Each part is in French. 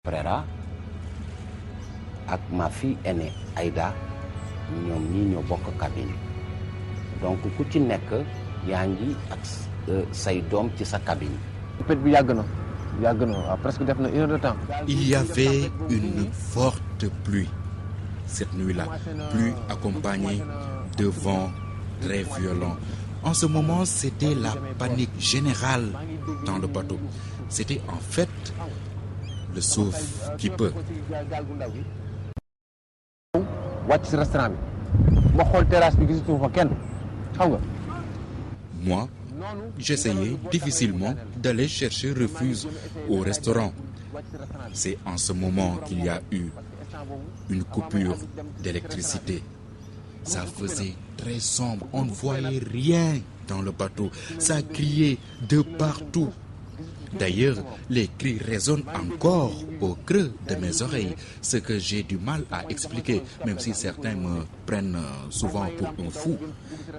Frère ak ma fille aînée Aïda ñoom ñii ñoo bokk cabine donc ku ci nekk yaa ngi ak say doom ci sa cabine. bi yàgg na presque def na 1 heure de temps. Il y avait une forte pluie cette nuit-là, pluie accompagnée de vents très violents. En ce moment, c'était la panique générale dans le bateau. C'était en fait le sauve qui peut. Moi, j'essayais difficilement d'aller chercher refuge au restaurant. C'est en ce moment qu'il y a eu une coupure d'électricité. Ça faisait très sombre, on ne voyait rien dans le bateau. Ça criait de partout. D'ailleurs, les cris résonnent encore au creux de mes oreilles, ce que j'ai du mal à expliquer, même si certains me prennent souvent pour un fou.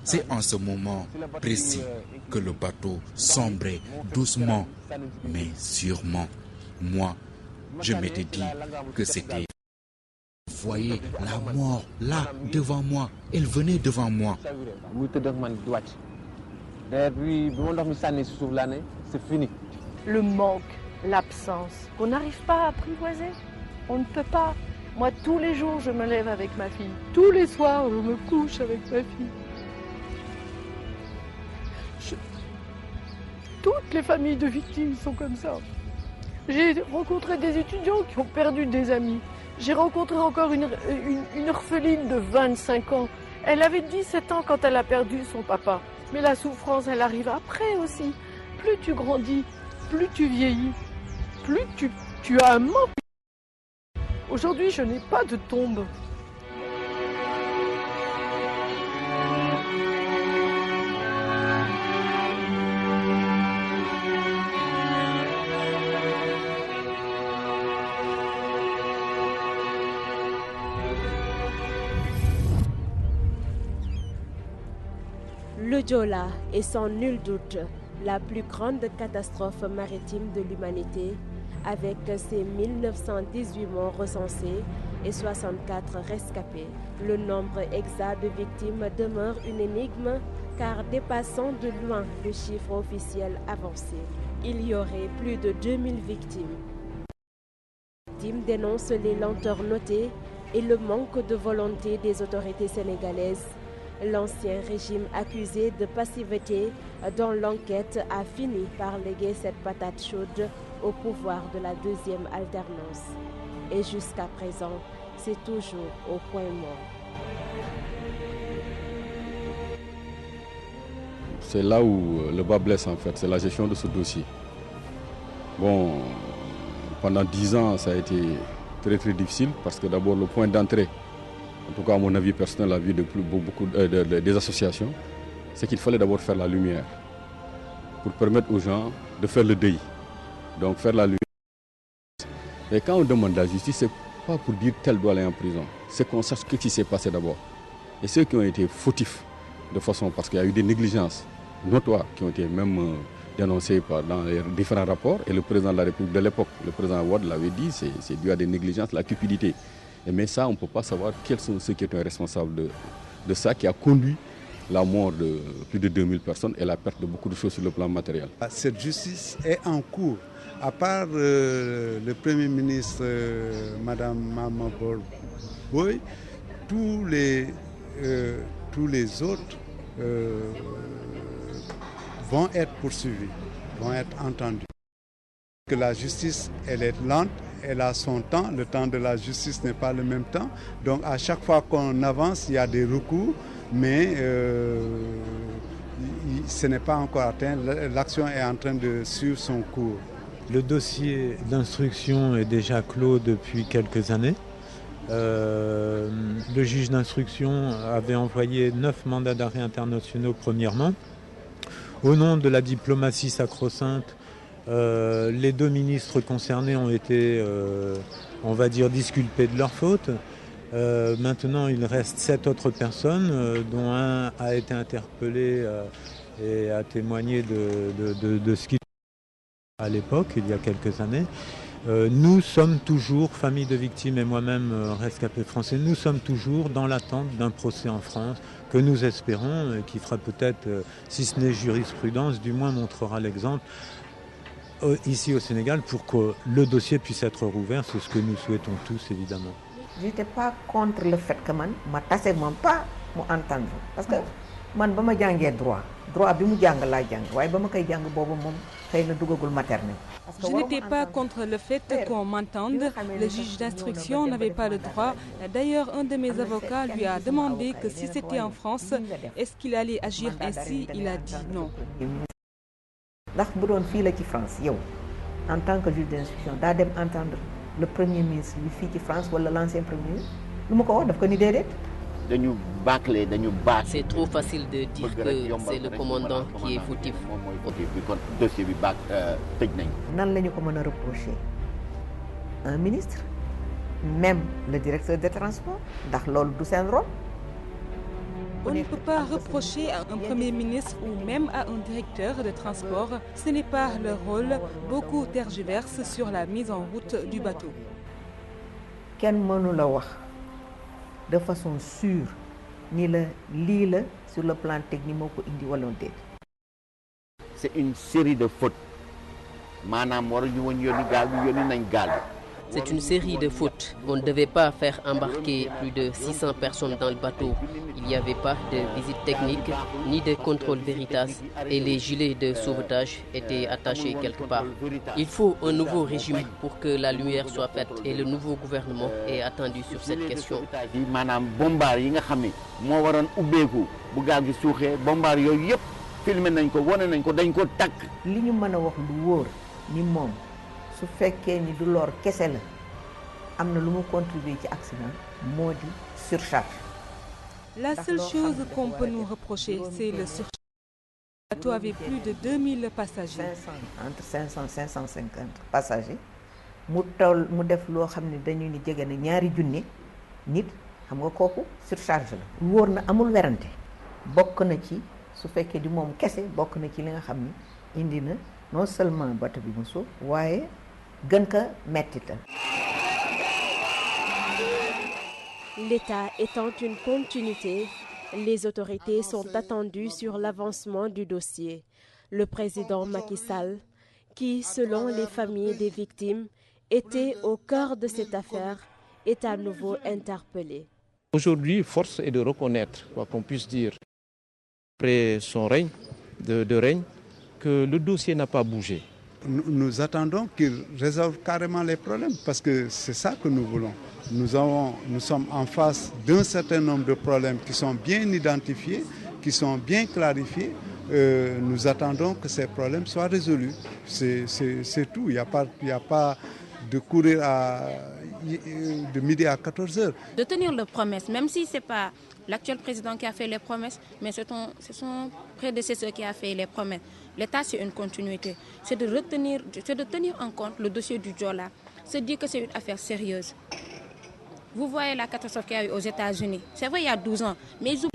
C'est en ce moment précis que le bateau sombrait doucement, mais sûrement. Moi, je m'étais dit que c'était... Vous voyez la mort là, devant moi. Elle venait devant moi. C'est fini. Le manque, l'absence, qu'on n'arrive pas à apprivoiser. On ne peut pas. Moi, tous les jours, je me lève avec ma fille. Tous les soirs, je me couche avec ma fille. Toutes les familles de victimes sont comme ça. J'ai rencontré des étudiants qui ont perdu des amis. J'ai rencontré encore une orpheline de 25 ans. Elle avait 17 ans quand elle a perdu son papa. Mais la souffrance, elle arrive après aussi. Plus tu grandis, plus tu vieillis, plus tu as un manque. Aujourd'hui, je n'ai pas de tombe. Le Joola est sans nul doute la plus grande catastrophe maritime de l'humanité, avec ses 1918 morts recensés et 64 rescapés. Le nombre exact de victimes demeure une énigme, car dépassant de loin le chiffre officiel avancé. Il y aurait plus de 2000 victimes. Les victimes dénoncent les lenteurs notées et le manque de volonté des autorités sénégalaises. L'ancien régime accusé de passivité dans l'enquête a fini par léguer cette patate chaude au pouvoir de la deuxième alternance. Et jusqu'à présent, c'est toujours au point mort. C'est là où le bas blesse en fait, c'est la gestion de ce dossier. Bon, pendant 10 ans, ça a été très très difficile parce que d'abord le point d'entrée, en tout cas à mon avis personnel, l'avis de beaucoup des associations, c'est qu'il fallait d'abord faire la lumière pour permettre aux gens de faire le deuil. Donc faire la lumière. Et quand on demande la justice, ce n'est pas pour dire tel doit aller en prison, c'est qu'on sache ce qui s'est passé d'abord. Et ceux qui ont été fautifs de façon, parce qu'il y a eu des négligences notoires qui ont été même dénoncées dans les différents rapports, et le président de la République de l'époque, le président Wade l'avait dit, c'est dû à des négligences, la cupidité. Mais ça, on ne peut pas savoir quels sont ceux qui étaient responsables de ça, qui a conduit la mort de plus de 2000 personnes et la perte de beaucoup de choses sur le plan matériel. Cette justice est en cours. À part le Premier ministre, Mme Mama Boye, tous les autres vont être poursuivis, vont être entendus. Que la justice, elle est lente, elle a son temps, le temps de la justice n'est pas le même temps. Donc à chaque fois qu'on avance, il y a des recours, mais ce n'est pas encore atteint. L'action est en train de suivre son cours. Le dossier d'instruction est déjà clos depuis quelques années. Le juge d'instruction avait envoyé 9 mandats d'arrêt internationaux premièrement. Au nom de la diplomatie sacro-sainte, les 2 ministres concernés ont été, on va dire, disculpés de leur faute. Maintenant, il reste 7 autres personnes, dont un a été interpellé et a témoigné de ce qu'il à l'époque, il y a quelques années. Nous sommes toujours, famille de victimes et moi-même rescapé français, nous sommes toujours dans l'attente d'un procès en France que nous espérons et qui fera peut-être, si ce n'est jurisprudence, du moins montrera l'exemple ici au Sénégal pour que le dossier puisse être rouvert. C'est ce que nous souhaitons tous, évidemment. Je n'étais pas contre le fait que man ma tase moom pas mu entendre parce que man ba ma jàngee droit bi mu jàng laa jàng waaye ba ma koy jàng boobu moom xëy na duggagul maternelle. Je n'étais pas contre le fait qu'on m'entende. Le juge d'instruction n'avait pas le droit. D'ailleurs, un de mes avocats lui a demandé que si c'était en France, est-ce qu'il allait agir ainsi? Il a dit non. ndax bu doon fii la ci France yow en tant que juge d'instruction daa dem entendre le premier ministre bi fii ci France wala l'ancien premier ministre lu ma ko wax daf ko ni déedéet. C'est trop facile de dire que c'est le commandant qui est fautif. Nan la ñu ko mën a reprocher un ministre, même le directeur des transports ndax loolu du seen rôle. On ne peut pas reprocher à un premier ministre ou même à un directeur de transport. Ce n'est pas leur rôle. Beaucoup tergiversent sur la mise en route du bateau. Kenn mënu la wax de façon sûre ni la lii la sur le plan technique moo ko indi wala déet. C'est une série de fautes. Maanaam waruñu woon yónni gaal bi yónni nañ gaal bi. C'est une série de fautes. On ne devait pas faire embarquer plus de 600 personnes dans le bateau. Il n'y avait pas de visite technique ni de contrôle Veritas et les gilets de sauvetage étaient attachés quelque part. Il faut un nouveau régime pour que la lumière soit faite et le nouveau gouvernement est attendu sur cette question. Maanaam bombaar yi nga xam ne moo waroon ubbeeku bu gaal gi suuxee bombaar yooyu yëpp filmé nañ ko wane nañ ko dañ ko takk. Li ñu mën a wax lu wóor ni moom su fekkee ni du lor kese la am na lu mu contribuer ci accident moo di surcharge. La seule chose qu'on peut nous reprocher, c'est le surcharge. Le bateau avait plus de 2000 passagers. Entre 500 et 550 passagers. mu def loo xam ne dañu ni jege na ñaari junni nit xam nga kooku surcharge la. wóor na amul werante bokk na ci su fekkee di moom kese bokk na ci li nga xam ni indi na non seulement bateau bi mu suuf waaye gën ka mettital. L'État étant une continuité, les autorités sont attendues sur l'avancement du dossier. Le président Macky Sall, qui, selon les familles des victimes, était au cœur de cette affaire, est à nouveau interpellé. Aujourd'hui, force est de reconnaître, quoi qu'on puisse dire, après son règne, de règne, que le dossier n'a pas bougé. Nous attendons qu'il résolve carrément les problèmes parce que c'est ça que nous voulons. Nous sommes en face d'un certain nombre de problèmes qui sont bien identifiés, qui sont bien clarifiés. Nous attendons que ces problèmes soient résolus. C'est tout. Il n'y a pas de courir de midi à 14 heures. De tenir les promesses, même si ce n'est pas l'actuel président qui a fait les promesses, mais c'est son prédécesseur qui a fait les promesses. L'État, c'est une continuité. C'est de tenir en compte le dossier du Joola. C'est dire que c'est une affaire sérieuse. Vous voyez la catastrophe qu'il y a eu aux États-Unis. C'est vrai, il y a 12 ans, mais ils oublient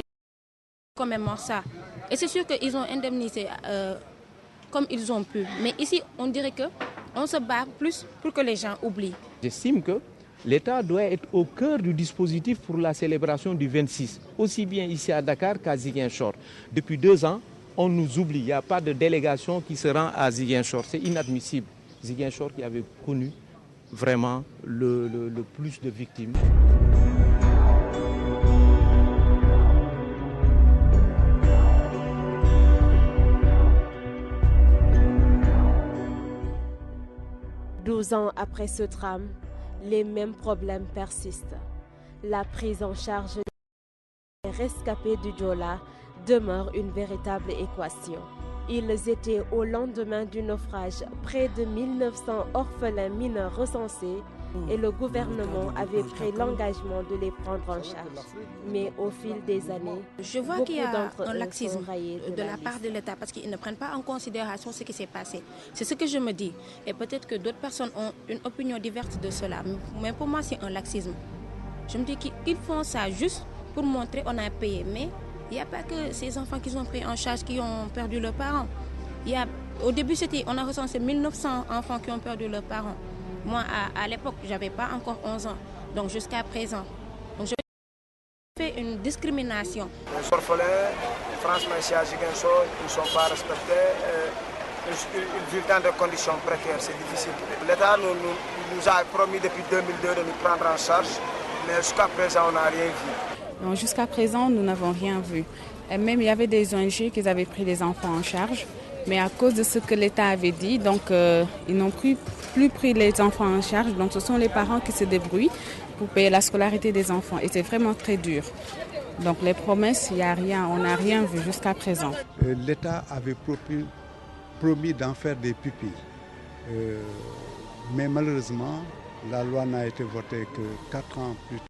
quand même ça. Et c'est sûr qu'ils ont indemnisé comme ils ont pu. Mais ici, on dirait qu'on se bat plus pour que les gens oublient. J'estime que l'État doit être au cœur du dispositif pour la célébration du 26, aussi bien ici à Dakar qu'à Ziguinchor. Depuis 2 ans, on nous oublie. Il n'y a pas de délégation qui se rend à Ziguinchor. C'est inadmissible. Ziguinchor qui avait connu vraiment le plus de victimes. Douze ans après ce drame, les mêmes problèmes persistent. La prise en charge des rescapés du Joola demeure une véritable équation. Ils étaient au lendemain du naufrage près de 1900 orphelins mineurs recensés et le gouvernement avait pris l'engagement de les prendre en charge. Mais au fil des années, je vois qu'il y a un laxisme de la part de l'État parce qu'ils ne prennent pas en considération ce qui s'est passé. C'est ce que je me dis. Et peut-être que d'autres personnes ont une opinion diverse de cela. Mais pour moi, c'est un laxisme. Je me dis qu'ils font ça juste pour montrer qu'on a payé. Mais il n'y a pas que ces enfants qui ont pris en charge qui ont perdu leurs parents. Au début, on a recensé 1900 enfants qui ont perdu leurs parents. Moi, à l'époque, je n'avais pas encore 11 ans, donc jusqu'à présent. Donc, je fais une discrimination. Les orphelins, franchement, ici à Ziguinchor, ils ne sont pas respectés. Ils vivent dans des conditions précaires, c'est difficile. L'État nous a promis depuis 2002 de nous prendre en charge, mais jusqu'à présent, on n'a rien vu. Jusqu'à présent, nous n'avons rien vu. Et même il y avait des ONG qui avaient pris les enfants en charge, mais à cause de ce que l'État avait dit, donc ils n'ont plus pris les enfants en charge. Donc ce sont les parents qui se débrouillent pour payer la scolarité des enfants. Et c'est vraiment très dur. Donc les promesses, il n'y a rien, on n'a rien vu jusqu'à présent. L'État avait promis d'en faire des pupilles. Mais malheureusement, la loi n'a été votée que 4 ans plus tard.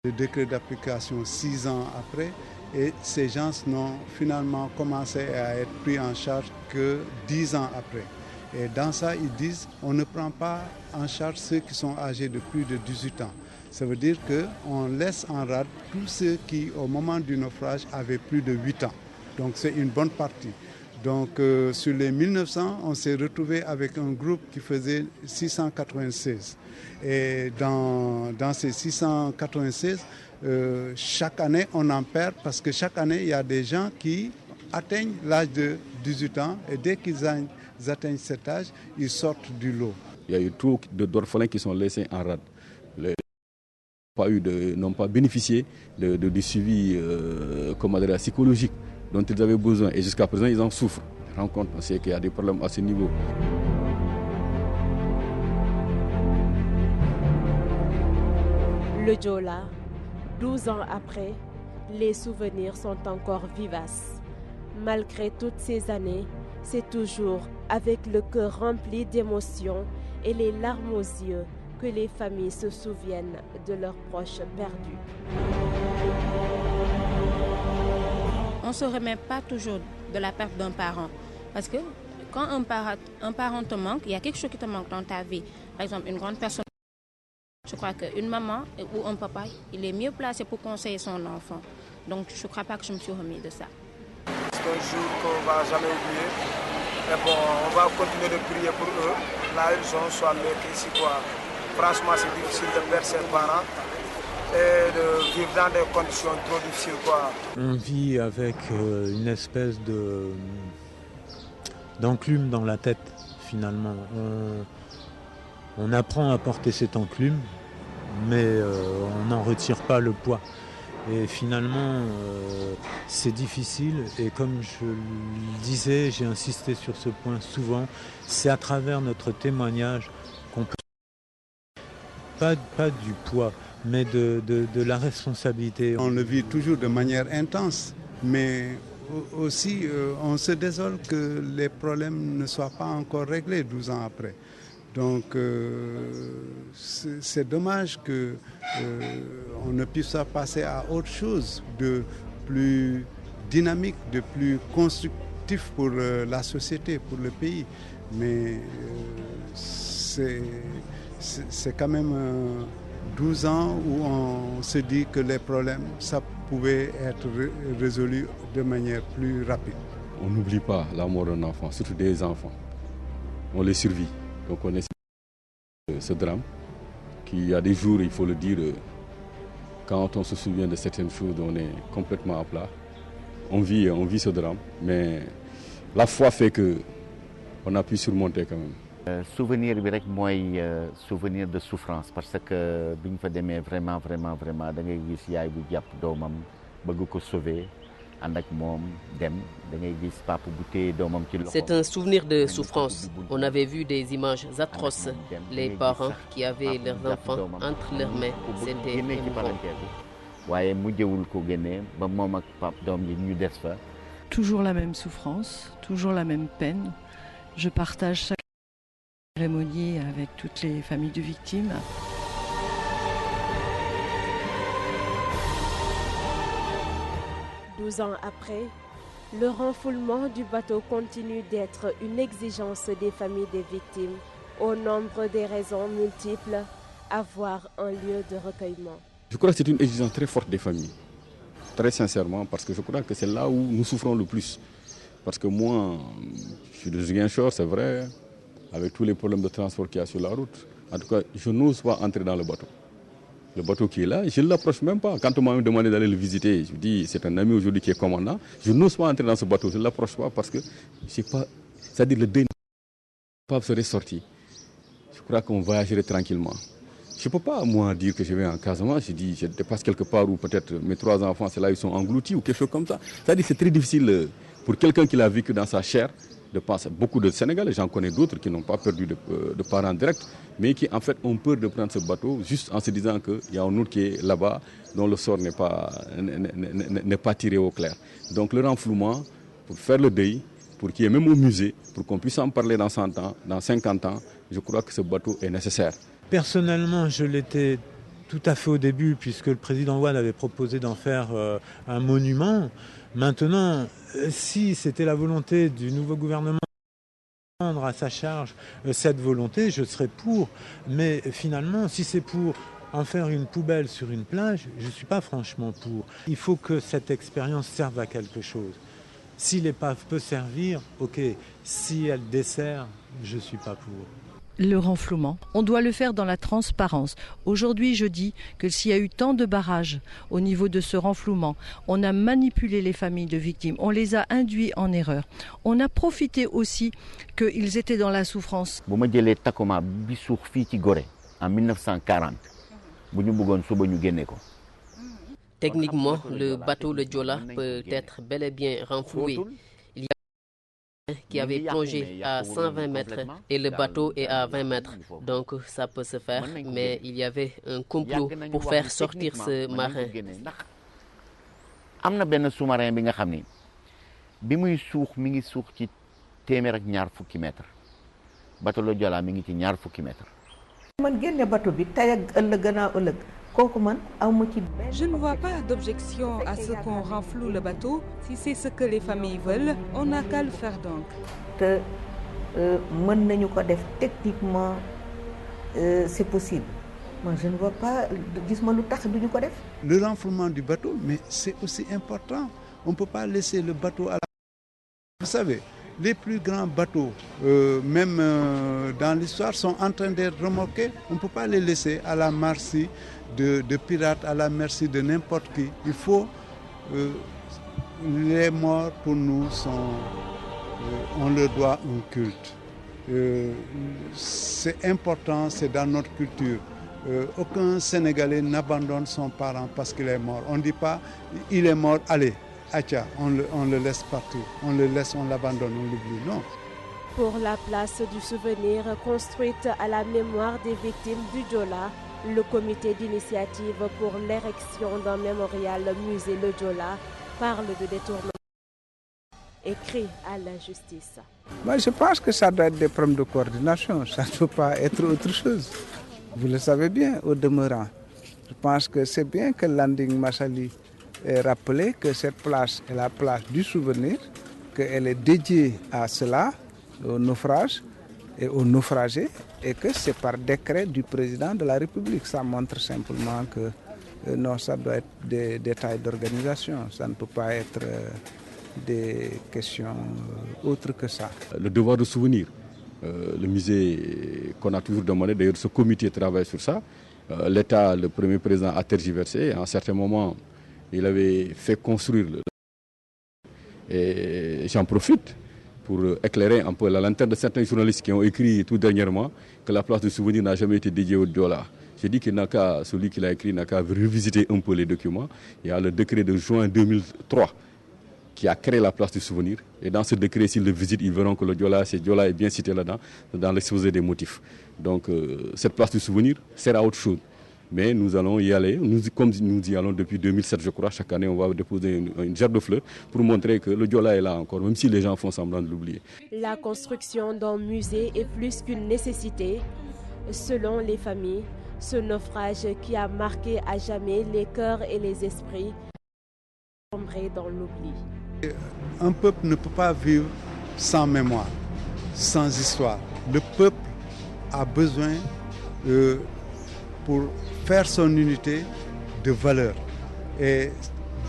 Le décret d'application 6 ans après. Et ces gens n'ont finalement commencé à être pris en charge que 10 ans après. Et dans ça, ils disent on ne prend pas en charge ceux qui sont âgés de plus de 18 ans. Ça veut dire qu'on laisse en rade tous ceux qui, au moment du naufrage, avaient plus de 8 ans. Donc c'est une bonne partie. Donc sur les 1900, on s'est retrouvé avec un groupe qui faisait 696. Et dans ces 696, chaque année, on en perd parce que chaque année, il y a des gens qui atteignent l'âge de 18 ans et dès qu'ils atteignent cet âge, ils sortent du lot. Il y a eu trop d'orphelins qui sont laissés en rade. N'ont pas bénéficié du suivi psychologique dont ils avaient besoin. Et jusqu'à présent, ils en souffrent. Ils se rendent compte qu'il y a des problèmes à ce niveau. Le Djola, 12 ans après, les souvenirs sont encore vivaces. Malgré toutes ces années, c'est toujours avec le cœur rempli d'émotions et les larmes aux yeux que les familles se souviennent de leurs proches perdus. On ne se remet pas toujours de la perte d'un parent. Parce que quand un parent te manque, il y a quelque chose qui te manque dans ta vie. Par exemple, une grande personne. Je crois qu'une maman ou un papa, il est mieux placé pour conseiller son enfant. Donc je ne crois pas que je me suis remis de ça. C'est un jour qu'on ne va jamais oublier. Mais bon, on va continuer de prier pour eux. Là, ils sont soit mieux qu'ici, quoi. Franchement, c'est difficile de perdre ses parents et de vivre dans des conditions trop difficiles, quoi. On vit avec une espèce d'enclume dans la tête, finalement. On apprend à porter cette enclume, mais on n'en retire pas le poids. Et finalement, c'est difficile. Et comme je le disais, j'ai insisté sur ce point souvent, c'est à travers notre témoignage qu'on peut... Pas du poids, mais de la responsabilité. On le vit toujours de manière intense, mais aussi on se désole que les problèmes ne soient pas encore réglés 12 ans après. Donc c'est dommage qu'on ne puisse pas passer à autre chose de plus dynamique, de plus constructif pour la société, pour le pays. Mais c'est quand même 12 ans où on se dit que les problèmes, ça pouvait être résolu de manière plus rapide. On n'oublie pas la mort d'un enfant, surtout des enfants. On les survit. Donc on essaie ce drame qui, a des jours, il faut le dire, quand on se souvient de certaines choses, on est complètement à plat. On vit ce drame, mais la foi fait qu'on a pu surmonter quand même. Souvenir bi rek mooy souvenir de souffrance parce que bi ñu fa demee vraiment da ngay gis yaay bu jàpp doomam bëgg ko sauver ànd ak moom dem da ngay gis papa bu téye doomam ci loxo. C'est un souvenir de souffrance. On avait vu des images atroces. Les parents qui avaient leurs enfants entre leurs mains, c'était émouvant. waaye mujjewul ko génnee ba moom ak pap doom yi ñu des fa. Toujours la même souffrance, toujours la même peine. Je partage chaque cérémonie avec toutes les familles de victimes. Ans après, le renfoulement du bateau continue d'être une exigence des familles des victimes, au nombre des raisons multiples, avoir un lieu de recueillement. Je crois que c'est une exigence très forte des familles, très sincèrement, parce que je crois que c'est là où nous souffrons le plus. Parce que moi, je suis de Ziguinchor, c'est vrai, avec tous les problèmes de transport qu'il y a sur la route. En tout cas, je n'ose pas entrer dans le bateau. Le bateau qui est là, je ne l'approche même pas. Quand on m'a demandé d'aller le visiter, je dis, c'est un ami aujourd'hui qui est commandant, je n'ose pas entrer dans ce bateau, je ne l'approche pas parce que c'est-à-dire le deuil n'est pas se ressortir. Je crois qu'on voyagerait tranquillement. Je ne peux pas, moi, dire que je vais en Casamance, je dis, je dépasse quelque part où peut-être mes 3 enfants, c'est là, ils sont engloutis ou quelque chose comme ça. C'est-à-dire c'est très difficile pour quelqu'un qui l'a vécu dans sa chair de penser. Beaucoup de Sénégalais, j'en connais d'autres qui n'ont pas perdu de parents directs, mais qui en fait ont peur de prendre ce bateau juste en se disant qu'il y a un autre qui est là-bas dont le sort n'est pas tiré au clair. Donc le renflouement, pour faire le deuil, pour qu'il y ait même au musée, pour qu'on puisse en parler dans 100 ans, dans 50 ans, je crois que ce bateau est nécessaire. Personnellement, je l'étais tout à fait au début, puisque le président Wade avait proposé d'en faire un monument. Maintenant, si c'était la volonté du nouveau gouvernement de prendre à sa charge cette volonté, je serais pour. Mais finalement, si c'est pour en faire une poubelle sur une plage, je ne suis pas franchement pour. Il faut que cette expérience serve à quelque chose. Si l'épave peut servir, ok. Si elle dessert, je ne suis pas pour. Le renflouement, on doit le faire dans la transparence. Aujourd'hui, je dis que s'il y a eu tant de barrages au niveau de ce renflouement, on a manipulé les familles de victimes, on les a induits en erreur. On a profité aussi qu'ils étaient dans la souffrance. Bu ma jëlee Takoma bi suux fii ci Gorée en 1940 bu ñu bëggoon suba ñu génne ko. Techniquement, le bateau le Joola peut être bel et bien renfloué. Il y a qui avait plongé à 120 mètres et le bateau est à 20 mètres. Donc ça peut se faire, mais il y avait un complot pour faire sortir ce marin. Am na benn sous-marin bi nga xam ni bi muy suux mi ngi suux ci téeméer ak ñaar fukki mètres bateau le Joola mi ngi ci ñaar fukki mètres. Man génne bateau bi tey ak ëllëg gannaaw ëllëg. Je ne vois pas d'objection à ce qu'on renfloue le bateau. Si c'est ce que les familles veulent, on n'a qu'à le faire donc. Techniquement, c'est possible. Moi, je ne vois pas. Le renflouement du bateau, mais c'est aussi important. On ne peut pas laisser le bateau à la... Vous savez, les plus grands bateaux, même dans l'histoire, sont en train d'être remorqués. On ne peut pas les laisser à la merci de pirates, à la merci de n'importe qui. Il faut... les morts, pour nous, on leur doit un culte. C'est important, c'est dans notre culture. Aucun Sénégalais n'abandonne son parent parce qu'il est mort. On ne dit pas, il est mort, allez. Atia, on le laisse partir, on le laisse, on l'abandonne, on l'oublie, non. Pour la place du souvenir construite à la mémoire des victimes du Joola, le comité d'initiative pour l'érection d'un mémorial musée Le Joola parle de détournement écrit à la justice. Moi, je pense que ça doit être des problèmes de coordination, ça ne peut pas être autre chose. Vous le savez bien, au demeurant. Je pense que c'est bien que Landing Massali ait rappelé que cette place est la place du souvenir, qu'elle est dédiée à cela, au naufrage et aux naufragés, et que c'est par décret du président de la République. Ça montre simplement que non, ça doit être des détails d'organisation, ça ne peut pas être des questions autres que ça. Le devoir de souvenir, le musée qu'on a toujours demandé, d'ailleurs ce comité travaille sur ça. L'État, le premier président a tergiversé, à un certain moment il avait fait construire et j'en profite pour éclairer un peu la lanterne de certains journalistes qui ont écrit tout dernièrement que la place de souvenir n'a jamais été dédiée au Joola. J'ai dit qu'il n'a qu'à, celui qui l'a écrit n'a qu'à revisiter un peu les documents. Il y a le décret de juin 2003 qui a créé la place du souvenir. Et dans ce décret, s'ils le visitent, ils verront que le Joola est bien cité là-dedans, dans l'exposé des motifs. Donc cette place du souvenir sert à autre chose. Mais nous allons y aller, comme nous y allons depuis 2007, je crois. Chaque année, on va déposer une gerbe de fleurs pour montrer que le Joola est là encore, même si les gens font semblant de l'oublier. La construction d'un musée est plus qu'une nécessité. Selon les familles, ce naufrage qui a marqué à jamais les cœurs et les esprits tombés dans l'oubli. Un peuple ne peut pas vivre sans mémoire, sans histoire. Le peuple a besoin, pour faire son unité, de valeurs. Et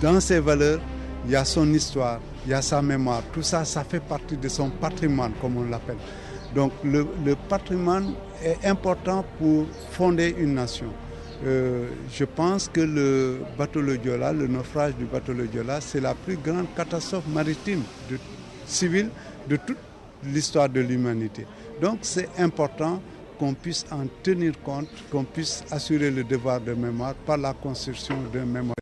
dans ces valeurs, il y a son histoire, il y a sa mémoire. Tout ça, ça fait partie de son patrimoine, comme on l'appelle. Donc le patrimoine est important pour fonder une nation. Je pense que le bateau le Joola, le naufrage du bateau le Joola, c'est la plus grande catastrophe maritime civile de toute l'histoire de l'humanité. Donc c'est important qu'on puisse en tenir compte, qu'on puisse assurer le devoir de mémoire par la construction d'un mémorial.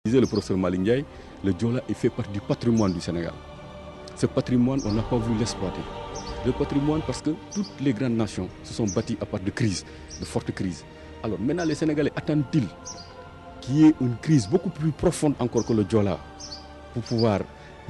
Disait le professeur Malick Ndiaye, le Joola est fait partie du patrimoine du Sénégal. Ce patrimoine, on n'a pas voulu l'exploiter. Le patrimoine parce que toutes les grandes nations se sont bâties à part de crises, de fortes crises. Alors maintenant, les Sénégalais attendent-ils qu'il y ait une crise beaucoup plus profonde encore que le Joola pour pouvoir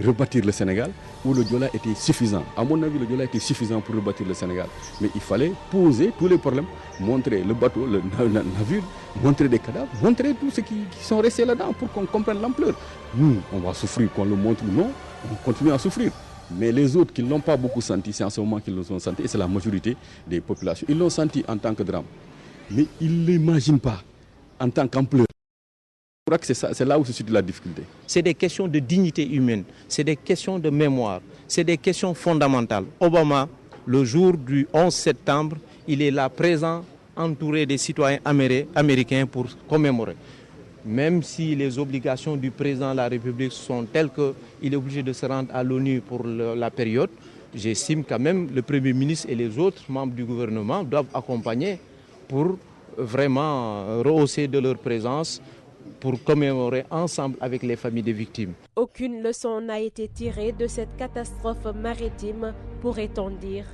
rebâtir le Sénégal, où le Joola était suffisant. À mon avis, le Joola était suffisant pour rebâtir le Sénégal. Mais il fallait poser tous les problèmes, montrer le bateau, le navire, montrer des cadavres, montrer tout ce qui sont restés là-dedans pour qu'on comprenne l'ampleur. Nous, on va souffrir, qu'on le montre ou non, on continue à souffrir. Mais les autres qui ne l'ont pas beaucoup senti, c'est en ce moment qu'ils l'ont senti, et c'est la majorité des populations. Ils l'ont senti en tant que drame, mais ils ne l'imaginent pas en tant qu'ampleur. Je crois que c'est là où se situe la difficulté. C'est des questions de dignité humaine, c'est des questions de mémoire, c'est des questions fondamentales. Obama, le jour du 11 septembre, il est là présent, entouré des citoyens américains pour commémorer. Même si les obligations du président de la République sont telles qu'il est obligé de se rendre à l'ONU pour la période, j'estime quand même que le Premier ministre et les autres membres du gouvernement doivent accompagner pour vraiment rehausser de leur présence, pour commémorer ensemble avec les familles des victimes. Aucune leçon n'a été tirée de cette catastrophe maritime, pourrait-on dire.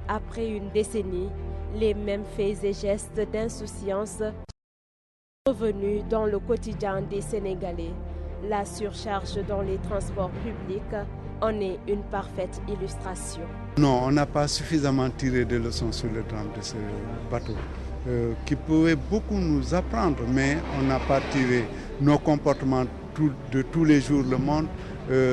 Après une décennie, les mêmes faits et gestes d'insouciance sont revenus dans le quotidien des Sénégalais. La surcharge dans les transports publics en est une parfaite illustration. Non, on n'a pas suffisamment tiré de leçons sur le drame de ce bateau. Qui pouvait beaucoup nous apprendre, mais on n'a pas tiré nos comportements de tous les jours, le monde,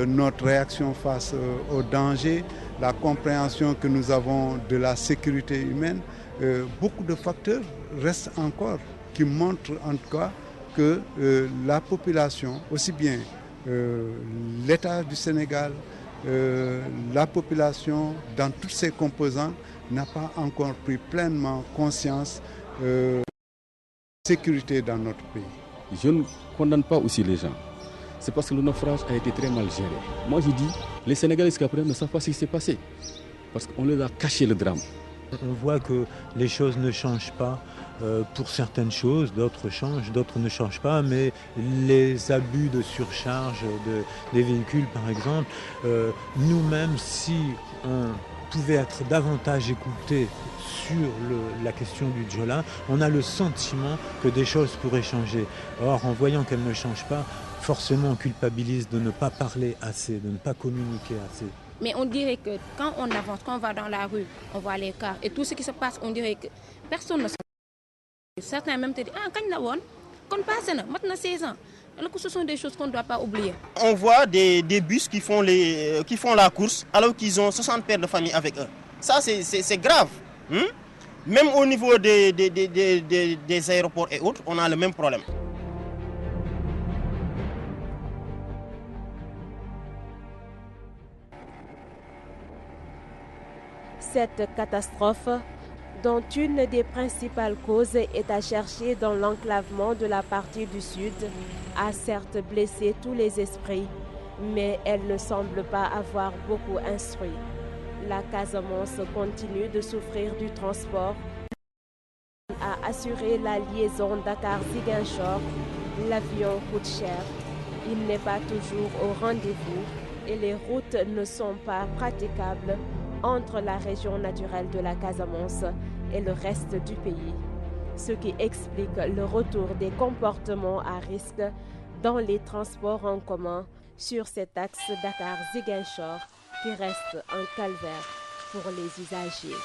notre réaction face aux dangers, la compréhension que nous avons de la sécurité humaine. Beaucoup de facteurs restent encore qui montrent en tout cas que la population, aussi bien l'État du Sénégal, la population dans toutes ses composantes, n'a pas encore pris pleinement conscience de la sécurité dans notre pays. Je ne condamne pas aussi les gens. C'est parce que le naufrage a été très mal géré. Moi je dis, les Sénégalais jusqu'à présent ne savent pas ce qui s'est passé. Parce qu'on leur a caché le drame. On voit que les choses ne changent pas pour certaines choses, d'autres changent, d'autres ne changent pas, mais les abus de surcharge des véhicules par exemple, nous-mêmes si on pouvait être davantage écoutés sur la question du Joola, on a le sentiment que des choses pourraient changer. Or, en voyant qu'elles ne changent pas, forcément on culpabilise de ne pas parler assez, de ne pas communiquer assez. Mais on dirait que quand on avance, quand on va dans la rue, on voit les cars et tout ce qui se passe, on dirait que personne ne se... Certains même te disent « Ah, quand il y a qu'on passe, maintenant 16 ans ». Alors que ce sont des choses qu'on ne doit pas oublier. On voit des bus qui font la course alors qu'ils ont 60 pères de famille avec eux. Ça, c'est grave. Même au niveau des aéroports et autres, on a le même problème. Cette catastrophe, dont une des principales causes est à chercher dans l'enclavement de la partie du sud, a certes blessé tous les esprits, mais elle ne semble pas avoir beaucoup instruit. La Casamance continue de souffrir du transport. A assuré la liaison Dakar-Ziguinchor, l'avion coûte cher. Il n'est pas toujours au rendez-vous et les routes ne sont pas praticables entre la région naturelle de la Casamance et le reste du pays, ce qui explique le retour des comportements à risque dans les transports en commun sur cet axe Dakar-Ziguinchor qui reste un calvaire pour les usagers.